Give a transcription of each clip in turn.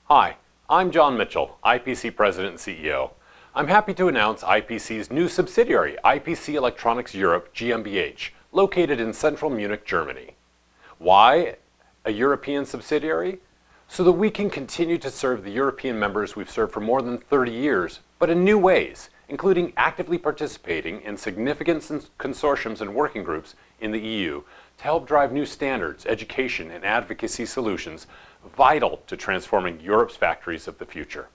Hi, I'm John Mitchell, IPC President and CEO. I'm happy to announce IPC's new subsidiary, IPC Electronics Europe GmbH, located in central Munich, Germany. Why a European subsidiary? So that we can continue to serve the European members we've served for more than 30 years, but in new ways, including actively participating in significant consortiums and working groups in the EU to help drive new standards, education, and advocacy solutions vital to transforming Europe's factories of the future.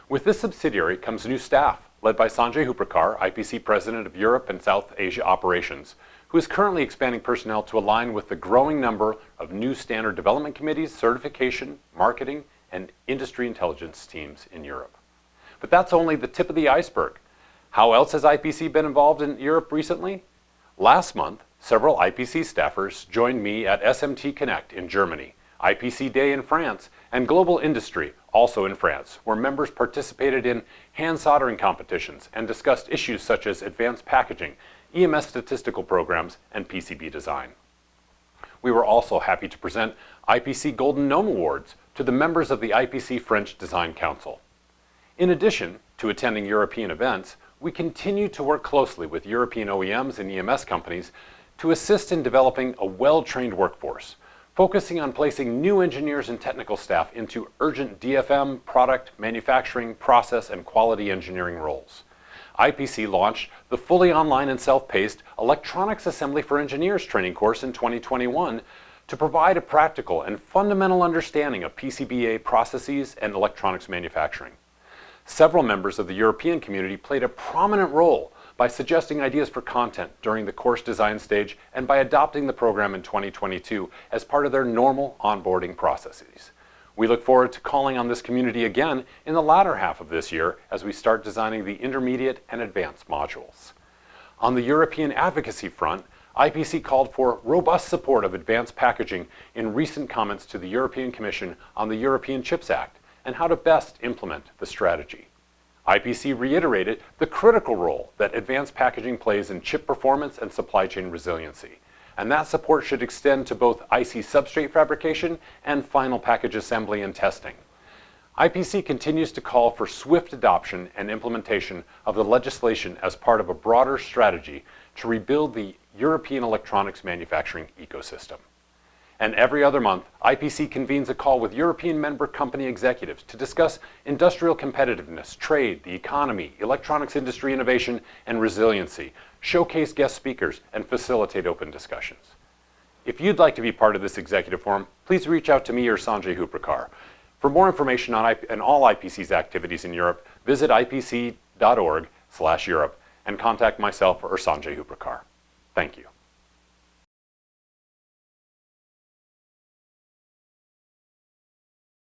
With this subsidiary comes new staff, led by Sanjay Huprakar, IPC President of Europe and South Asia Operations, who is currently expanding personnel to align with the growing number of new standard development committees, certification, marketing, and industry intelligence teams in Europe. But that's only the tip of the iceberg. How else has IPC been involved in Europe recently? Last month, several IPC staffers joined me at SMT Connect in Germany, IPC Day in France, and Global Industry, also in France, where members participated in hand soldering competitions and discussed issues such as advanced packaging, EMS statistical programs, and PCB design. We were also happy to present IPC Golden Gnome Awards to the members of the IPC French Design Council. In addition to attending European events, we continue to work closely with European OEMs and EMS companies to assist in developing a well-trained workforce, focusing on placing new engineers and technical staff into urgent DFM, product, manufacturing, process, and quality engineering roles. IPC launched the fully online and self-paced Electronics Assembly for Engineers training course in 2021 to provide a practical and fundamental understanding of PCBA processes and electronics manufacturing. Several members of the European community played a prominent role by suggesting ideas for content during the course design stage and by adopting the program in 2022 as part of their normal onboarding processes. We look forward to calling on this community again in the latter half of this year as we start designing the intermediate and advanced modules. On the European advocacy front, IPC called for robust support of advanced packaging in recent comments to the European Commission on the European Chips Act and how to best implement the strategy. IPC reiterated the critical role that advanced packaging plays in chip performance and supply chain resiliency, and that support should extend to both IC substrate fabrication and final package assembly and testing. IPC continues to call for swift adoption and implementation of the legislation as part of a broader strategy to rebuild the European electronics manufacturing ecosystem. And every other month, IPC convenes a call with European member company executives to discuss industrial competitiveness, trade, the economy, electronics industry innovation, and resiliency, showcase guest speakers, and facilitate open discussions. If you'd like to be part of this executive forum, please reach out to me or Sanjay Huprakar. For more information on all IPC's activities in Europe, visit ipc.org/Europe and contact myself or Sanjay Huprakar. Thank you.